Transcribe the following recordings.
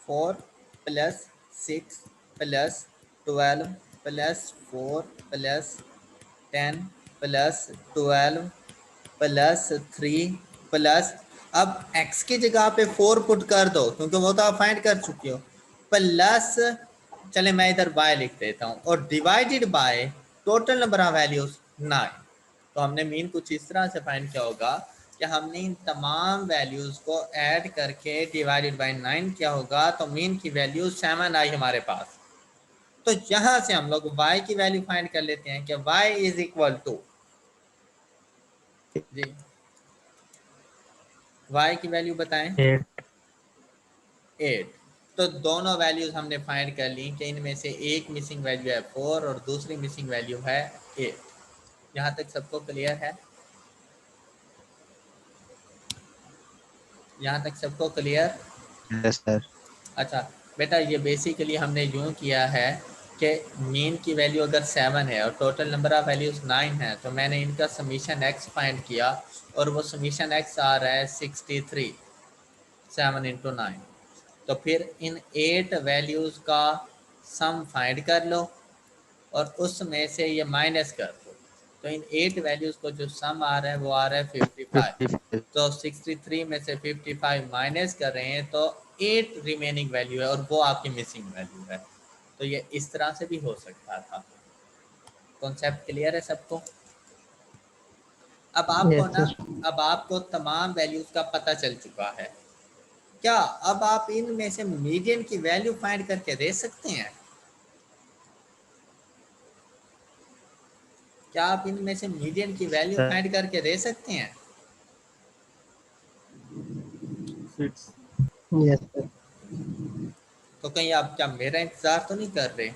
4 plus 6 plus 12 plus 4 plus 10 plus 12 plus 3 plus, अब x की जगह पे 4 पुट कर दो क्योंकि वो तो आप फाइंड कर चुके हो, प्लस, चले मैं इधर y लिख देता हूँ, और divided by total number of values 9। तो हमने मीन कुछ इस तरह से फाइंड किया होगा कि हमने इन तमाम वैल्यूज को ऐड करके डिवाइडेड बाय 9 किया होगा, तो मीन की वैल्यू 7 आई हमारे पास। तो यहां से हम लोग y की वैल्यू फाइंड कर लेते हैं कि y इज इक्वल टू, जी y की वैल्यू बताएं, 8। तो दोनों वैल्यूज हमने फाइंड कर ली कि इनमें से एक मिसिंग वैल्यू है 4 और दूसरी मिसिंग वैल्यू है 8। यहाँ तक सबको क्लियर है? यहाँ तक सबको क्लियर? Yes sir. अच्छा बेटा, ये बेसिकली हमने यूँ किया है कि मीन की वैल्यू अगर 7 है और टोटल नंबर ऑफ वैल्यूज 9 है, तो मैंने इनका समीशन x फाइंड किया और वो समीशन x आ रहा है 63, 7 इंटू 9। तो फिर इन 8 वैल्यूज़ का सम फाइंड कर लो और उसमें से ये माइनस कर दो, तो इन 8 वैल्यूज़ को जो सम आ रहा है वो आ रहा है 55। तो 63 में से 55 माइनस कर रहे हैं तो 8 रिमेनिंग वैल्यू है और वो आपकी मिसिंग वैल्यू है। तो ये इस तरह से भी हो सकता था। कॉन्सेप्ट क्लियर है सबको? अब आपको यस ना, सर। अब आपको तमाम वैल्यूज़ का पता चल चुका है क्या? अब आप इनमें से मीडियन की वैल्यू फाइंड करके दे सकते हैं? क्या आप इनमें से मीडियन की वैल्यू फाइंड करके दे सकते हैं? Yes sir. तो कहीं आप क्या मेरा इंतजार तो नहीं कर रहे?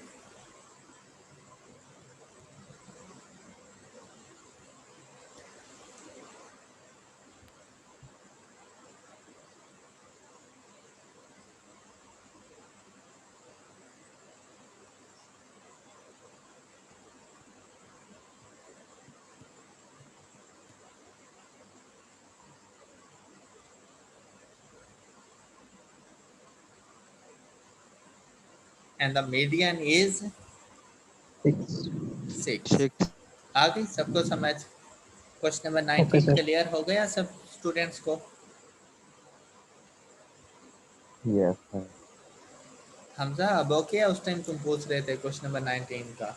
And the median is 6। 6। आ गई सबको समझ? Question number okay 19 sir. Clear हो गया सब स्टूडेंट्स को? Yes sir. हमजा अब ओके है? उस टाइम तुम पूछ रहे थे क्वेश्चन नंबर 19 का।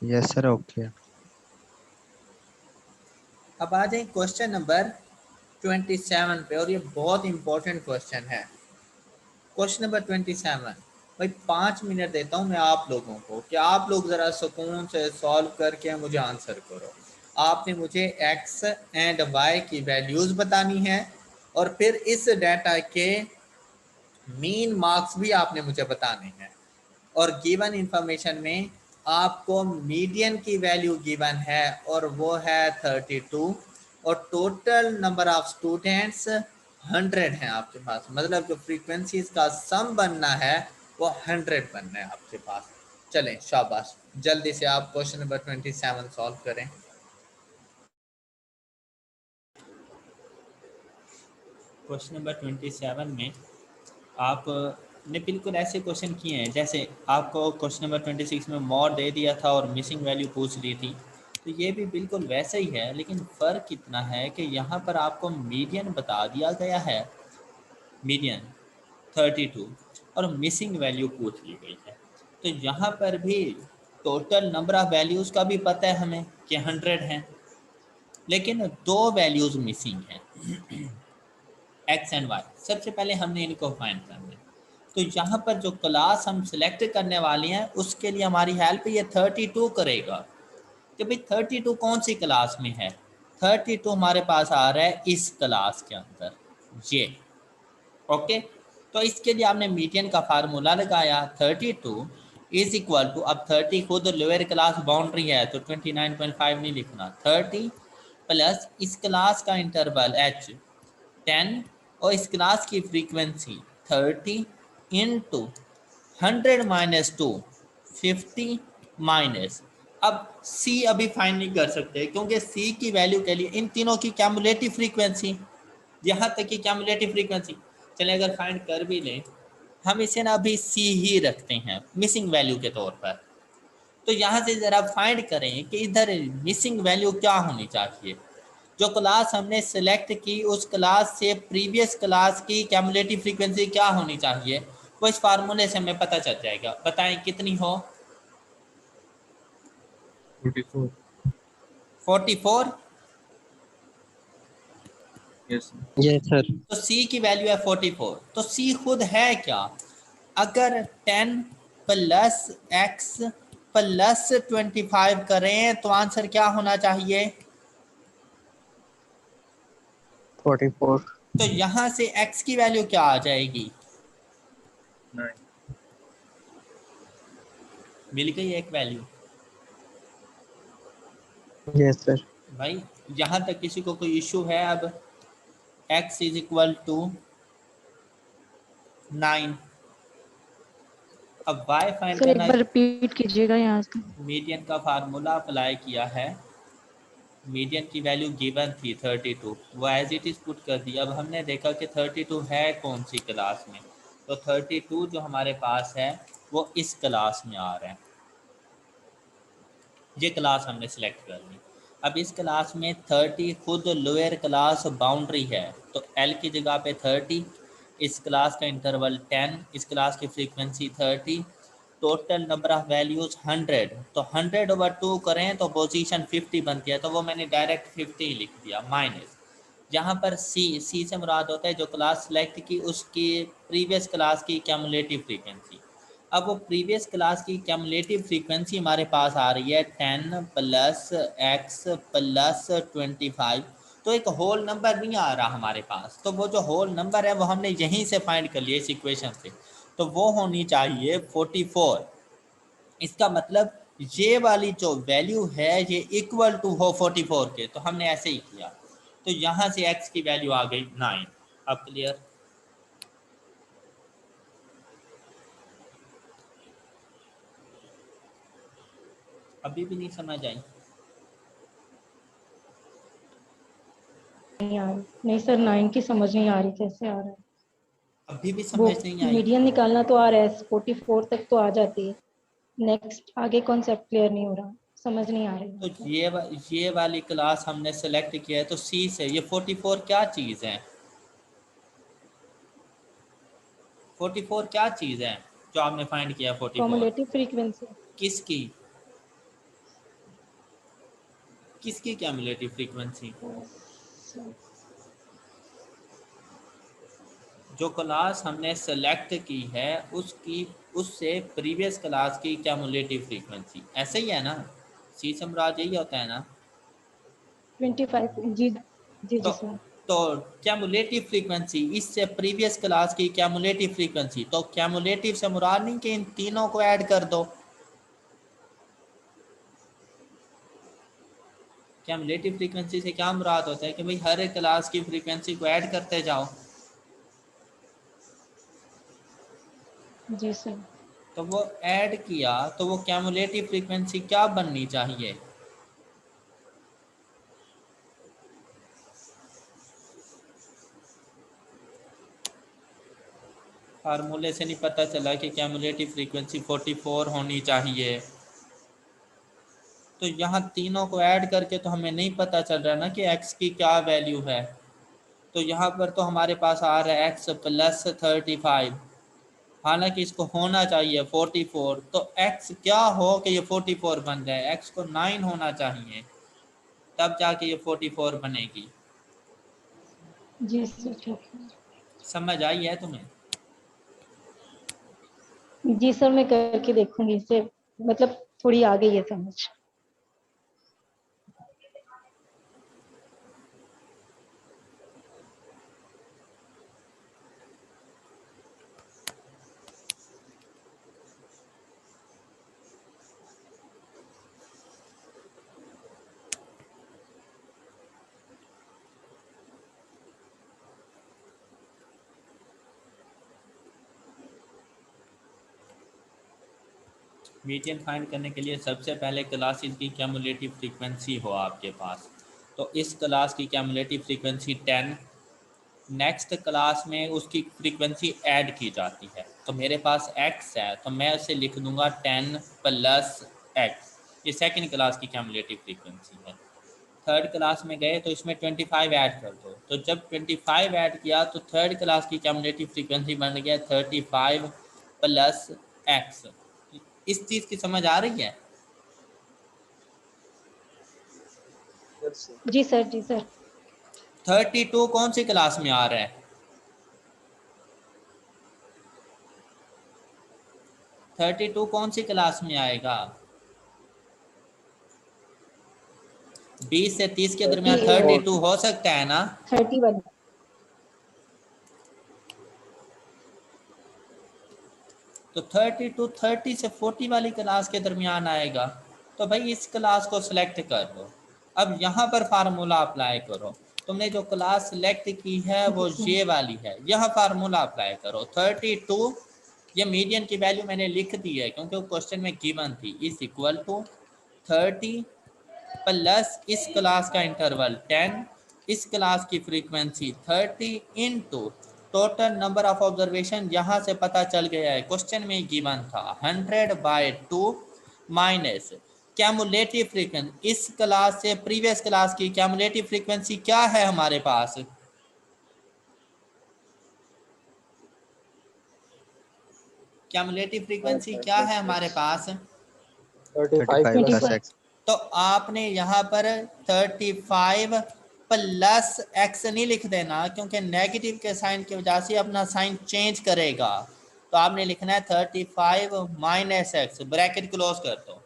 Yes sir okay. अब आ जाए क्वेश्चन नंबर 27 पे, और ये बहुत इंपॉर्टेंट क्वेश्चन है। क्वेश्चन नंबर 27, भाई 5 मिनट देता हूँ मैं आप लोगों को कि आप लोग ज़रा सुकून से सॉल्व करके मुझे आंसर करो। आपने मुझे x एंड y की वैल्यूज़ बतानी है और फिर इस डाटा के मीन मार्क्स भी आपने मुझे बताने हैं, और गिवन इंफॉर्मेशन में आपको मीडियन की वैल्यू गिवन है और वो है 32, और टोटल नंबर ऑफ स्टूडेंट्स 100 हैं आपके पास, मतलब जो फ्रीक्वेंसीज का सम बनना है वो 100 बनना है आपके पास। चलें शाबाश, जल्दी से आप क्वेश्चन नंबर 27 सॉल्व करें। क्वेश्चन नंबर 27 में आपने बिल्कुल ऐसे क्वेश्चन किए हैं जैसे आपको क्वेश्चन नंबर 26 में मोड दे दिया था और मिसिंग वैल्यू पूछ ली थी, तो ये भी बिल्कुल वैसा ही है, लेकिन फ़र्क इतना है कि यहाँ पर आपको मीडियन बता दिया गया है, मीडियन 32, और मिसिंग वैल्यू पूछ ली गई है। तो यहाँ पर भी टोटल नंबर ऑफ़ वैल्यूज़ का भी पता है हमें कि 100 हैं, लेकिन 2 वैल्यूज़ मिसिंग हैं x एंड y। सबसे पहले हमने इनको फाइंड करना है। तो यहाँ पर जो क्लास हम सिलेक्ट करने वाले हैं उसके लिए हमारी हेल्प ये 32 करेगा कि भाई 32 कौन सी क्लास में है। 32 हमारे पास आ रहा है इस क्लास के अंदर, ये ओके। तो इसके लिए आपने मीडियन का फार्मूला लगाया, 32 इज इक्वल टू, अब 30 खुद लोअर क्लास बाउंड्री है तो 29.5 नहीं लिखना, 30 प्लस इस क्लास का इंटरवल h 10 और इस क्लास की फ्रीक्वेंसी 30 इंटू 100 माइनस 2 50 माइनस, अब c अभी फाइंड नहीं कर सकते क्योंकि c की वैल्यू के लिए इन तीनों की क्यूमुलेटिव फ्रीक्वेंसी, यहाँ तक की क्यूमुलेटिव फ्रीक्वेंसी चले अगर फाइंड कर भी लें, हम इसे ना अभी सी ही रखते हैं मिसिंग वैल्यू के तौर पर। तो यहाँ से ज़रा फाइंड करें कि इधर मिसिंग वैल्यू क्या होनी चाहिए। जो क्लास हमने सेलेक्ट की उस क्लास से प्रीवियस क्लास की क्यूमुलेटिव फ्रीक्वेंसी क्या होनी चाहिए, वो इस फार्मूले से हमें पता चल जाएगा। बताएं कितनी हो? 44. 44। Yes. Yes, sir. तो C की वैल्यू है 44। तो C खुद है क्या? अगर 10 प्लस एक्स प्लस 25 करें तो आंसर क्या होना चाहिए? 44. तो यहाँ से x की वैल्यू क्या आ जाएगी? 9. मिल गई एक वैल्यू। Yes, sir. भाई यहाँ तक किसी को कोई इशू है? अब x इज इक्वल टू 9। अब y फाइंड सर एक करना। बार रिपीट कीजिएगा यहाँ से। मीडियन का फार्मूला अप्लाई किया है, मीडियन की वैल्यू गिवन थी 32, वो एज इट इज़ पुट कर दिया। अब हमने देखा कि 32 है कौन सी क्लास में, तो 32 जो हमारे पास है वो इस क्लास में आ रहा है। ये क्लास हमने सेलेक्ट कर ली। अब इस क्लास में 30 खुद लोअर क्लास बाउंड्री है, तो L की जगह पे 30, इस क्लास का इंटरवल 10, इस क्लास की frequency 30, total number of values 100। तो 100/2 करें तो पोजीशन 50 बनती है, तो वो मैंने डायरेक्ट 50 लिख दिया माइनस। यहाँ पर सी से मुराद होता है जो क्लास सेलेक्ट की उसकी प्रीवियस क्लास की क्यूमुलेटिव फ्रीक्वेंसी। अब वो प्रीवियस क्लास की क्यूमुलेटिव फ्रीक्वेंसी हमारे पास आ रही है 10 प्लस एक्स प्लस 25। तो एक होल नंबर नहीं आ रहा हमारे पास, तो वो जो होल नंबर है वो हमने यहीं से फाइंड कर लिया इस इक्वेशन से, तो वो होनी चाहिए 44। इसका मतलब ये वाली जो वैल्यू है ये इक्वल टू हो 44 के, तो हमने ऐसे ही किया। तो यहाँ से x की वैल्यू आ गई 9। अब क्लियर? अभी भी नहीं समझ आई? नहीं आ रही, नहीं सर 9 की समझ नहीं आ रही कैसे आ रहा है। अभी भी वो समझ नहीं आई? मीडियन निकालना तो आ रहा है, 44 तक तो आ जाती है, नेक्स्ट आगे कॉन्सेप्ट क्लियर नहीं हो रहा, समझ नहीं आ रही तो मतलब। ये वाली क्लास हमने सेलेक्ट किया है, तो सी से ये 44 क्या चीज़ है? 44 क्या चीज़ है जो आपने फाइंड किया 44? Cumulative frequency. किसकी किसकी क्यूमुलेटिव फ्रीक्वेंसी? जो क्लास हमने सेलेक्ट की है उसकी, उससे प्रीवियस क्लास की क्यूमुलेटिव फ्रीक्वेंसी, ऐसे ही है ना? सी से मुराद यही होता है ना? 25 जी जी तो जी सर। तो क्यूमुलेटिव फ्रीक्वेंसी इससे प्रीवियस क्लास की क्यूमुलेटिव फ्रीक्वेंसी, तो क्यूमुलेटिव से मुराद नहीं कि इन तीनों को ऐड कर दो। क्यूमुलेटिव फ्रीक्वेंसी से क्या मुराद होता है कि भाई हर एक क्लास की फ्रीक्वेंसी को ऐड करते जाओ। जी सर। तो वो ऐड किया तो वो क्यूमुलेटिव फ्रीक्वेंसी क्या बननी चाहिए? फार्मूले से नहीं पता चला कि क्यूमुलेटिव फ्रीक्वेंसी 44 होनी चाहिए। तो यहाँ तीनों को ऐड करके तो हमें नहीं पता चल रहा ना कि x की क्या वैल्यू है। तो यहाँ पर तो हमारे पास आ रहा है x प्लस 35, हालांकि इसको होना चाहिए 44। तो x क्या हो कि ये 44 बन जाए? x को 9 होना चाहिए, तब जाके ये 44 बनेगी। जी सर ठीक है। समझ आई है तुम्हें? जी सर मैं करके देखूंगी इसे, मतलब थोड़ी आ गई है समझ। मीडियन फाइंड करने के लिए सबसे पहले क्लासेस की क्यूमुलेटिव फ्रीक्वेंसी हो आपके पास। तो इस क्लास की क्यूमुलेटिव फ्रीक्वेंसी 10, नेक्स्ट क्लास में उसकी फ्रीक्वेंसी ऐड की जाती है। तो मेरे पास x है तो मैं उसे लिख दूंगा 10 + x, ये सेकंड क्लास की क्यूमुलेटिव फ्रीक्वेंसी है। थर्ड क्लास में गए तो इसमें 25 ऐड कर दो, तो जब 25 ऐड किया तो थर्ड क्लास की क्यूमुलेटिव फ्रीक्वेंसी बन गया 35 + x। इस चीज़ की समझ आ रही है? जी सर, जी सर। 32 कौन सी क्लास में आ रहा है? 32 कौन सी क्लास में आएगा? 20 से 30 के दरमियान 32 हो सकता है ना? 31। तो 32 30 से 40 वाली क्लास के दरमियान आएगा। तो भाई इस क्लास को सिलेक्ट कर लो। अब यहाँ पर फार्मूला अप्लाई करो। तुमने जो क्लास सिलेक्ट की है वो ये वाली है, यह फार्मूला अप्लाई करो। 32 ये मीडियन की वैल्यू मैंने लिख दी है क्योंकि वो क्वेश्चन में गिवन थी, इज इक्वल टू 30 प्लस इस क्लास का इंटरवल 10, इस क्लास की frequency 30 into total number of observation. यहाँ से पता चल गया है, क्वेश्चन में गिवन था 100/2 माइनस क्यूमुलेटिव फ्रीक्वेंसी। इस क्लास से प्रीवियस क्लास की क्यूमुलेटिव फ्रीक्वेंसी क्या है हमारे पास? क्यूमुलेटिव फ्रीक्वेंसी क्या है हमारे पास? 35 + 25। x। तो आपने यहाँ पर 35 + x नहीं लिख देना, क्योंकि नेगेटिव के साइन की वजह से अपना साइन चेंज करेगा। तो आपने लिखना है 35 - x, ब्रैकेट क्लोज कर दो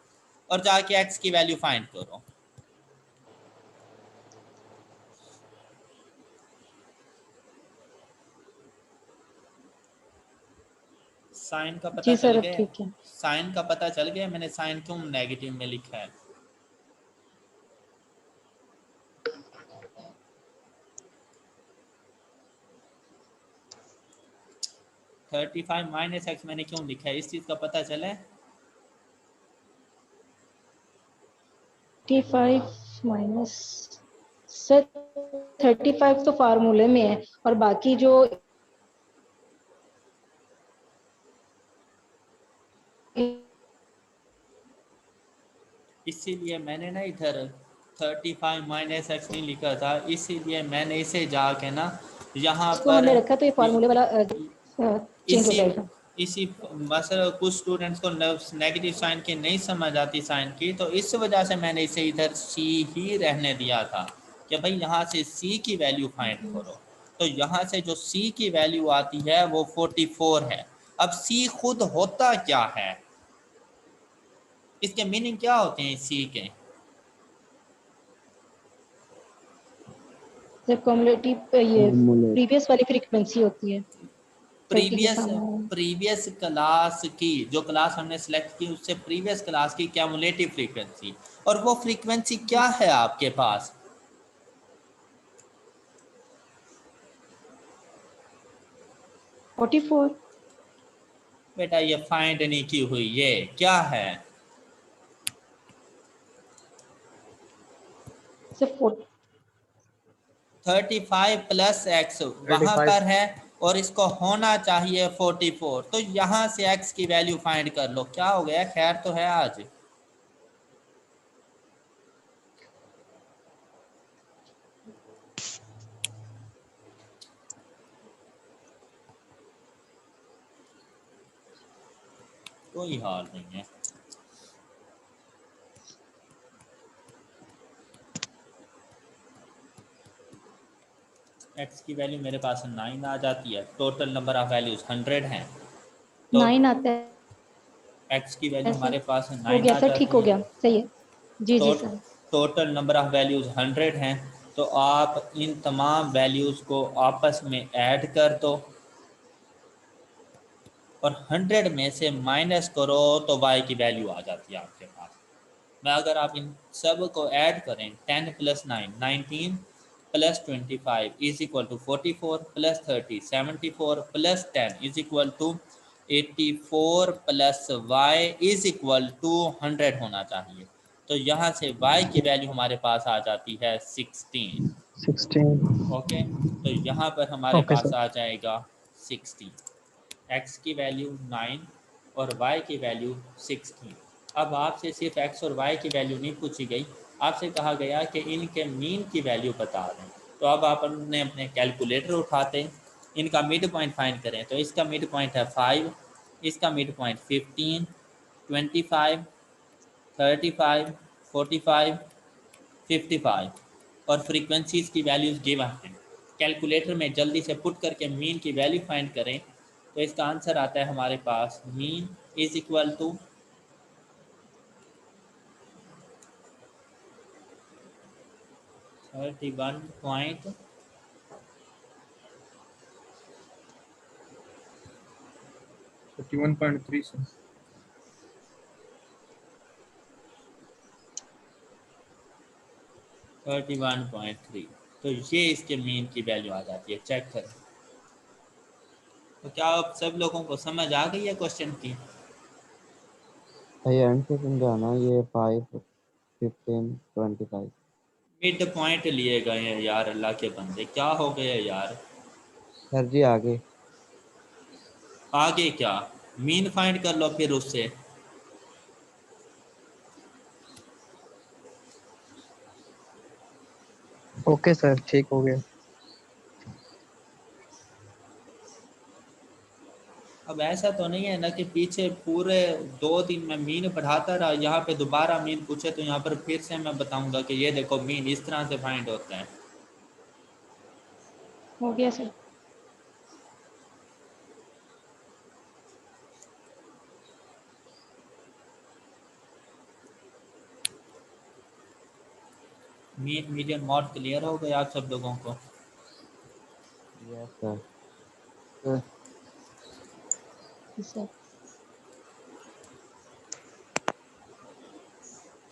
और जाके x की वैल्यू फाइंड करो। साइन का पता जी चल सर, अब गया? ठीक है। साइन का पता चल गया मैंने साइन क्यों नेगेटिव में लिखा है। -x मैंने क्यों लिखा है, इस चीज का पता चले? 35 माइनस सर 35 तो फार्मूले में है और बाकी जो इसीलिए मैंने ना इधर 35 - x नहीं लिखा था, इसीलिए मैंने इसे जाके ना यहाँ इसको पर हमने रखा तो ये फार्मूले वाला चेंज हो इसी जाएगा। इसी मसला कुछ स्टूडेंट्स को नेगेटिव साइन की नहीं समझ आती साइन की, तो इस वजह से मैंने इसे इधर सी ही रहने दिया था कि भाई यहाँ से सी की वैल्यू फाइंड करो। तो यहाँ से जो सी की वैल्यू आती है वो 44 है। अब सी खुद होता क्या है, इसके मीनिंग क्या होते हैं सी के? जब क्यूमुलेटिव ये प्रीवियस वाली फ्रीक्वेंसी होती है 30 के सामने। प्रीवियस क्लास की जो क्लास हमने सेलेक्ट की उससे प्रीवियस क्लास की क्यूमुलेटिव फ्रीक्वेंसी, और वो फ्रीक्वेंसी क्या है आपके पास? है 44। बेटा ये फाइंड नहीं की हुई, ये क्या है? सिर्फ 35 + x वहां 35। पर है और इसको होना चाहिए 44। तो यहाँ से x की वैल्यू फाइंड कर लो। क्या हो गया, खैर तो है आज? कोई हाल नहीं है। x की वैल्यू मेरे पास 9 आ जाती है। टोटल नंबर ऑफ वैल्यूज 100 हैं, तो 9 आता है x की वैल्यू सर। हमारे पास हो 9 गया आ सर, ठीक जाती हो है। गया, सही है। जी जी sir. Total number of values 100 हैं, तो आप इन तमाम वैल्यूज़ को आपस में ऐड कर दो और 100 में से माइनस करो तो y की वैल्यू आ जाती है आपके पास। मैं अगर आप इन सब को ऐड करें 10 + 9 19 + 25 is equal to 44 + 30 74 + 10 is equal to 84 + y is equal to 100 होना चाहिए। तो यहाँ से y की वैल्यू हमारे पास आ जाती है 16। 16. ओके, तो यहाँ पर हमारे Okay, पास sir. आ जाएगा 60, x की वैल्यू 9 और y की वैल्यू 16। अब आपसे सिर्फ x और y की वैल्यू नहीं पूछी गई, आपसे कहा गया कि इनके मीन की वैल्यू बता दें। तो अब आप अपने कैलकुलेटर उठाते, इनका मिड पॉइंट फाइंड करें। तो इसका मिड पॉइंट है 5, इसका मिड पॉइंट 15, 25, 35, 45, 55 और फ्रीक्वेंसीज की वैल्यूज गिवन हैं। कैलकुलेटर में जल्दी से पुट करके मीन की वैल्यू फाइंड करें, तो इसका आंसर आता है हमारे पास mean is equal to 31.3 31.3 sir. 31.3। तो ये इसके मीन की वैल्यू आ जाती है, चेक करें। तो क्या आप सब लोगों को समझ आ गई है क्वेश्चन की? भाई एंड से समझाना, ये 5, 15, 25। मिड पॉइंट लिए गए हैं यार, अल्लाह के बंदे क्या हो गए यार। सर जी आगे। आगे क्या, मीन फाइंड कर लो फिर उससे। Okay, sir. ठीक हो गया. अब ऐसा तो नहीं है ना कि पीछे पूरे 2 दिन में मीन पढ़ाता रहा, यहाँ पे दोबारा मीन पूछे तो यहाँ पर फिर से मैं बताऊंगा कि ये देखो मीन इस तरह से फाइंड होता है। हो गया sir. Mean median mode clear हो गया आप सब लोगों को? Yes sir. सर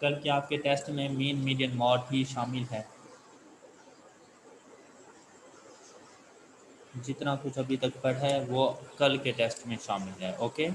कल के आपके टेस्ट में मीन मीडियन मॉड ही शामिल है। जितना कुछ अभी तक पढ़ा है वो कल के टेस्ट में शामिल है। ओके।